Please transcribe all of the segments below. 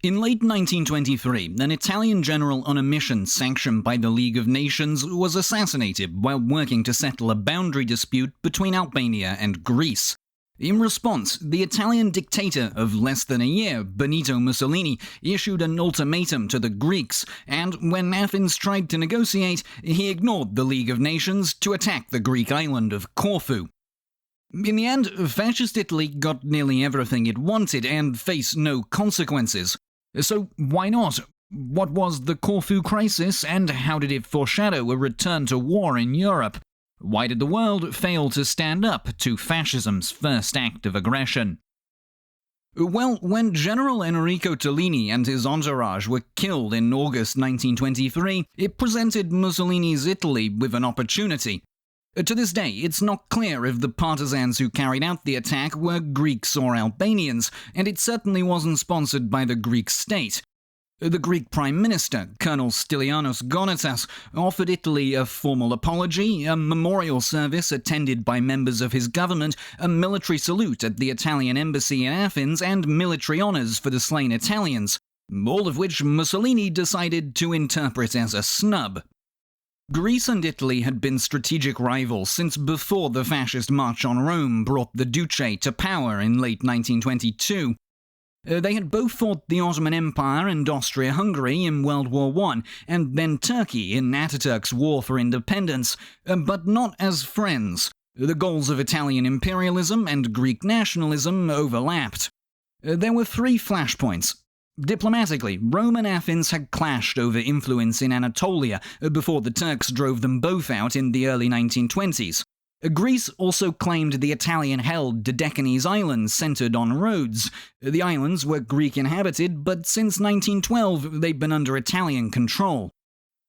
In late 1923, an Italian general on a mission sanctioned by the League of Nations was assassinated while working to settle a boundary dispute between Albania and Greece. In response, the Italian dictator of less than a year, Benito Mussolini, issued an ultimatum to the Greeks, and when Athens tried to negotiate, he ignored the League of Nations to attack the Greek island of Corfu. In the end, Fascist Italy got nearly everything it wanted and faced no consequences. So why not? What was the Corfu Crisis, and how did it foreshadow a return to war in Europe? Why did the world fail to stand up to fascism's first act of aggression? Well, when General Enrico Tellini and his entourage were killed in August 1923, it presented Mussolini's Italy with an opportunity. To this day, it's not clear if the partisans who carried out the attack were Greeks or Albanians, and it certainly wasn't sponsored by the Greek state. The Greek Prime Minister, Colonel Stylianos Gonatas, offered Italy a formal apology, a memorial service attended by members of his government, a military salute at the Italian embassy in Athens, and military honours for the slain Italians, all of which Mussolini decided to interpret as a snub. Greece and Italy had been strategic rivals since before the fascist march on Rome brought the Duce to power in late 1922. They had both fought the Ottoman Empire and Austria-Hungary in World War I, and then Turkey in Ataturk's War for Independence, but not as friends. The goals of Italian imperialism and Greek nationalism overlapped. There were three flashpoints. Diplomatically, Rome and Athens had clashed over influence in Anatolia before the Turks drove them both out in the early 1920s. Greece also claimed the Italian-held Dedekanese Islands centered on Rhodes. The islands were Greek-inhabited, but since 1912 they'd been under Italian control.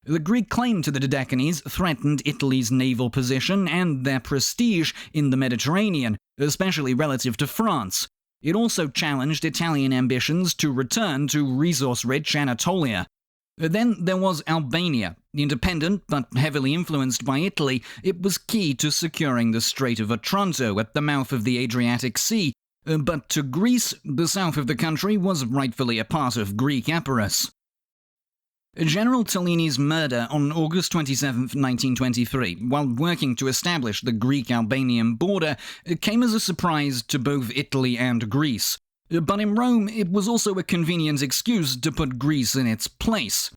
The Greek claim to the Dedekanese threatened Italy's naval position and their prestige in the Mediterranean, especially relative to France. It also challenged Italian ambitions to return to resource-rich Anatolia. Then there was Albania. Independent but heavily influenced by Italy, it was key to securing the Strait of Otranto at the mouth of the Adriatic Sea. But to Greece, the south of the country was rightfully a part of Greek Epirus. General Tellini's murder on August 27, 1923, while working to establish the Greek-Albanian border, came as a surprise to both Italy and Greece. But in Rome, it was also a convenient excuse to put Greece in its place.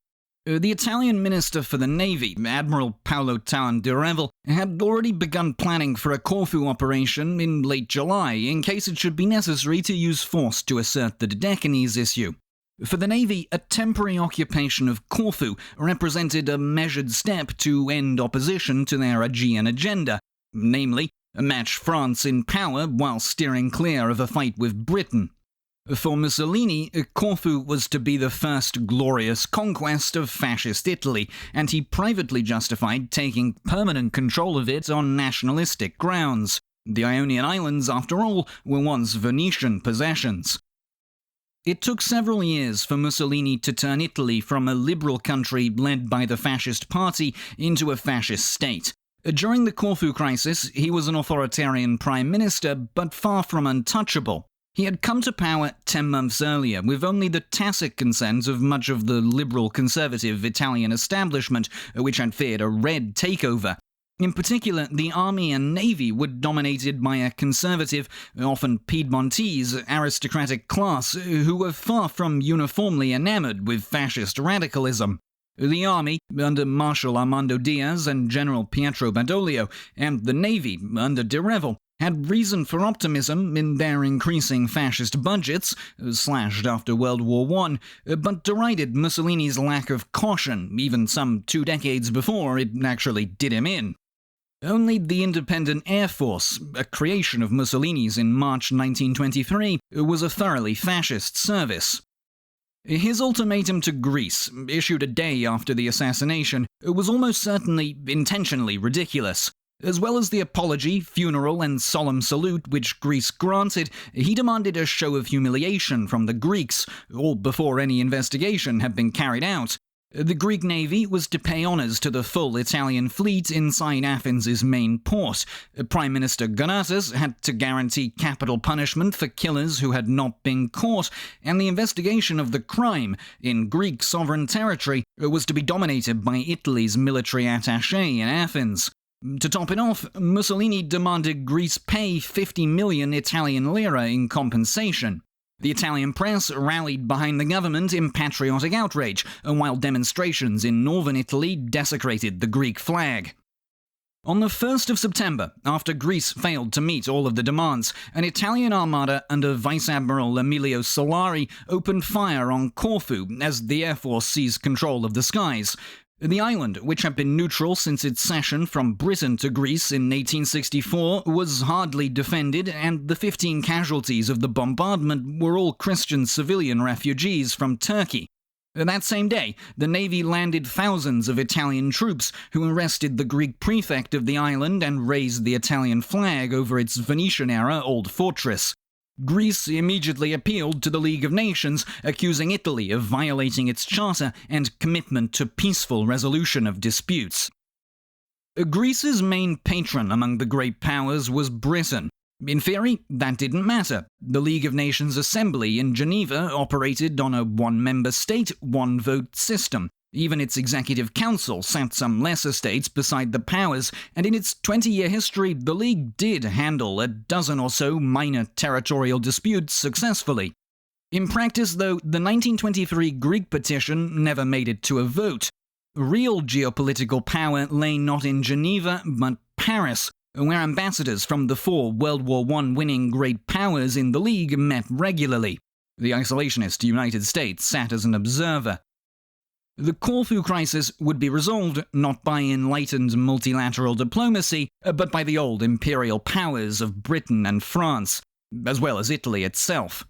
The Italian Minister for the Navy, Admiral Paolo Taran di Revel, had already begun planning for a Corfu operation in late July in case it should be necessary to use force to assert the Dedekanese issue. For the Navy, a temporary occupation of Corfu represented a measured step to end opposition to their Aegean agenda, namely, match France in power while steering clear of a fight with Britain. For Mussolini, Corfu was to be the first glorious conquest of fascist Italy, and he privately justified taking permanent control of it on nationalistic grounds. The Ionian Islands, after all, were once Venetian possessions. It took several years for Mussolini to turn Italy from a liberal country led by the Fascist Party into a fascist state. During the Corfu Crisis, he was an authoritarian prime minister, but far from untouchable. He had come to power 10 months earlier, with only the tacit consent of much of the liberal-conservative Italian establishment, which had feared a red takeover. In particular, the army and navy were dominated by a conservative, often Piedmontese, aristocratic class who were far from uniformly enamored with fascist radicalism. The army, under Marshal Armando Diaz and General Pietro Badoglio, and the navy, under de Revel, had reason for optimism in their increasing fascist budgets, slashed after World War I, but derided Mussolini's lack of caution, even some 2 decades before it actually did him in. Only the Independent Air Force, a creation of Mussolini's in March 1923, was a thoroughly fascist service. His ultimatum to Greece, issued a day after the assassination, was almost certainly intentionally ridiculous. As well as the apology, funeral, and solemn salute which Greece granted, he demanded a show of humiliation from the Greeks, all before any investigation had been carried out. The Greek navy was to pay honours to the full Italian fleet inside Athens' main port. Prime Minister Gonatas had to guarantee capital punishment for killers who had not been caught, and the investigation of the crime in Greek sovereign territory was to be dominated by Italy's military attaché in Athens. To top it off, Mussolini demanded Greece pay 50 million Italian lira in compensation. The Italian press rallied behind the government in patriotic outrage, while demonstrations in northern Italy desecrated the Greek flag. On the 1st of September, after Greece failed to meet all of the demands, an Italian armada under Vice Admiral Emilio Solari opened fire on Corfu as the Air Force seized control of the skies. The island, which had been neutral since its cession from Britain to Greece in 1864, was hardly defended, and the 15 casualties of the bombardment were all Christian civilian refugees from Turkey. That same day, the Navy landed thousands of Italian troops who arrested the Greek prefect of the island and raised the Italian flag over its Venetian-era old fortress. Greece immediately appealed to the League of Nations, accusing Italy of violating its charter and commitment to peaceful resolution of disputes. Greece's main patron among the great powers was Britain. In theory, that didn't matter. The League of Nations Assembly in Geneva operated on a one-member state, one-vote system. Even its executive council sat some lesser states beside the powers, and in its 20-year history, the League did handle a dozen or so minor territorial disputes successfully. In practice, though, the 1923 Greek petition never made it to a vote. Real geopolitical power lay not in Geneva, but Paris, where ambassadors from the four World War I winning great powers in the League met regularly. The isolationist United States sat as an observer. The Corfu Crisis would be resolved not by enlightened multilateral diplomacy, but by the old imperial powers of Britain and France, as well as Italy itself.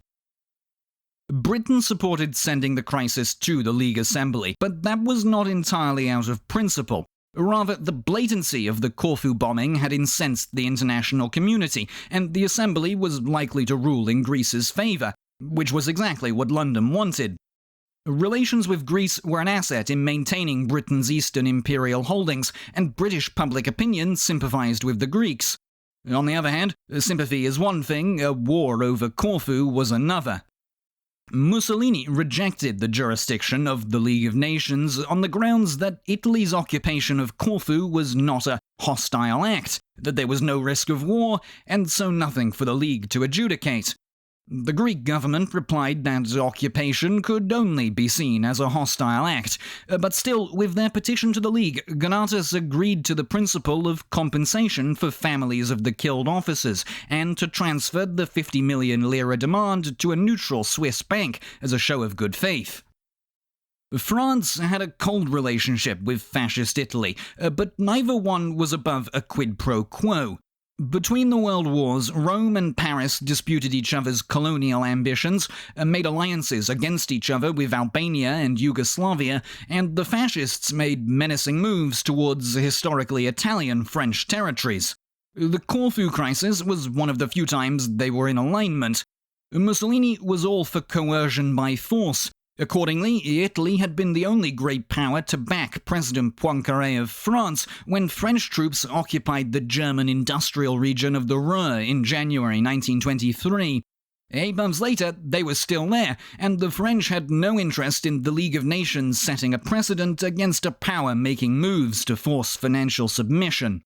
Britain supported sending the crisis to the League Assembly, but that was not entirely out of principle. Rather, the blatancy of the Corfu bombing had incensed the international community, and the Assembly was likely to rule in Greece's favour, which was exactly what London wanted. Relations with Greece were an asset in maintaining Britain's eastern imperial holdings, and British public opinion sympathised with the Greeks. On the other hand, sympathy is one thing, a war over Corfu was another. Mussolini rejected the jurisdiction of the League of Nations on the grounds that Italy's occupation of Corfu was not a hostile act, that there was no risk of war, and so nothing for the League to adjudicate. The Greek government replied that occupation could only be seen as a hostile act, but still, with their petition to the League, Gonatas agreed to the principle of compensation for families of the killed officers, and to transfer the 50 million lira demand to a neutral Swiss bank as a show of good faith. France had a cold relationship with Fascist Italy, but neither one was above a quid pro quo. Between the World Wars, Rome and Paris disputed each other's colonial ambitions, made alliances against each other with Albania and Yugoslavia, and the fascists made menacing moves towards historically Italian French territories. The Corfu Crisis was one of the few times they were in alignment. Mussolini was all for coercion by force. Accordingly, Italy had been the only great power to back President Poincaré of France when French troops occupied the German industrial region of the Ruhr in January 1923. 8 months later, they were still there, and the French had no interest in the League of Nations setting a precedent against a power making moves to force financial submission.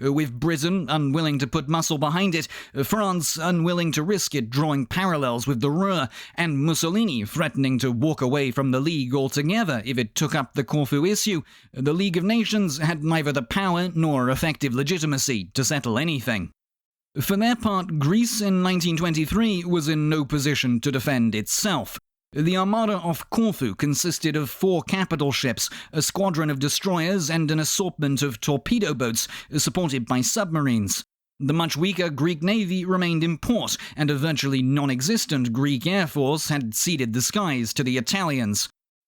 With Britain unwilling to put muscle behind it, France unwilling to risk it drawing parallels with the Ruhr, and Mussolini threatening to walk away from the League altogether if it took up the Corfu issue, the League of Nations had neither the power nor effective legitimacy to settle anything. For their part, Greece in 1923 was in no position to defend itself. The armada off Corfu consisted of 4 capital ships, a squadron of destroyers, and an assortment of torpedo boats, supported by submarines. The much weaker Greek navy remained in port, and a virtually non-existent Greek air force had ceded the skies to the Italians.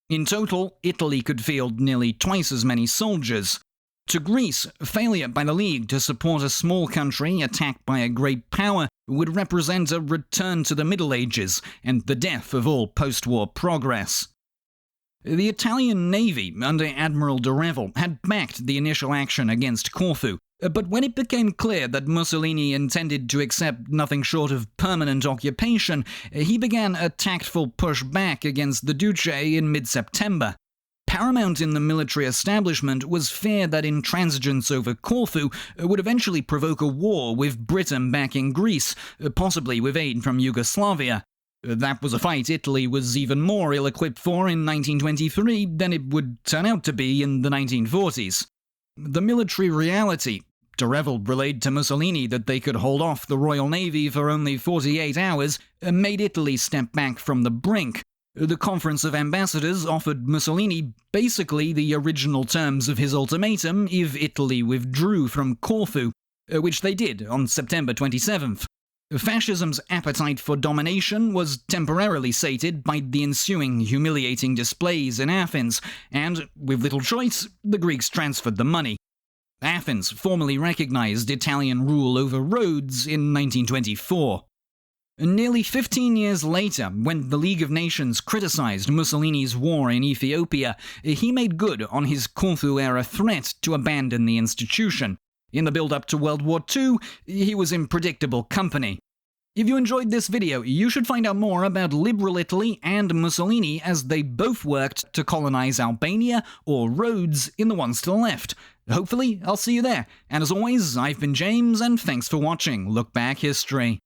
In total, Italy could field nearly twice as many soldiers. To Greece, failure by the League to support a small country attacked by a great power would represent a return to the Middle Ages and the death of all post-war progress. The Italian navy, under Admiral de Revel, had backed the initial action against Corfu, but when it became clear that Mussolini intended to accept nothing short of permanent occupation, he began a tactful push back against the Duce in mid-September. Paramount in the military establishment was fear that intransigence over Corfu would eventually provoke a war with Britain backing Greece, possibly with aid from Yugoslavia. That was a fight Italy was even more ill-equipped for in 1923 than it would turn out to be in the 1940s. The military reality. De Revel relayed to Mussolini that they could hold off the Royal Navy for only 48 hours, made Italy step back from the brink. The Conference of Ambassadors offered Mussolini basically the original terms of his ultimatum if Italy withdrew from Corfu, which they did on September 27th. Fascism's appetite for domination was temporarily sated by the ensuing humiliating displays in Athens, and, with little choice, the Greeks transferred the money. Athens formally recognized Italian rule over Rhodes in 1924. Nearly 15 years later, when the League of Nations criticized Mussolini's war in Ethiopia, he made good on his Corfu-era threat to abandon the institution. In the build-up to World War II, he was in predictable company. If you enjoyed this video, you should find out more about liberal Italy and Mussolini, as they both worked to colonize Albania or Rhodes in the ones to the left. Hopefully, I'll see you there. And as always, I've been James, and thanks for watching Look Back History.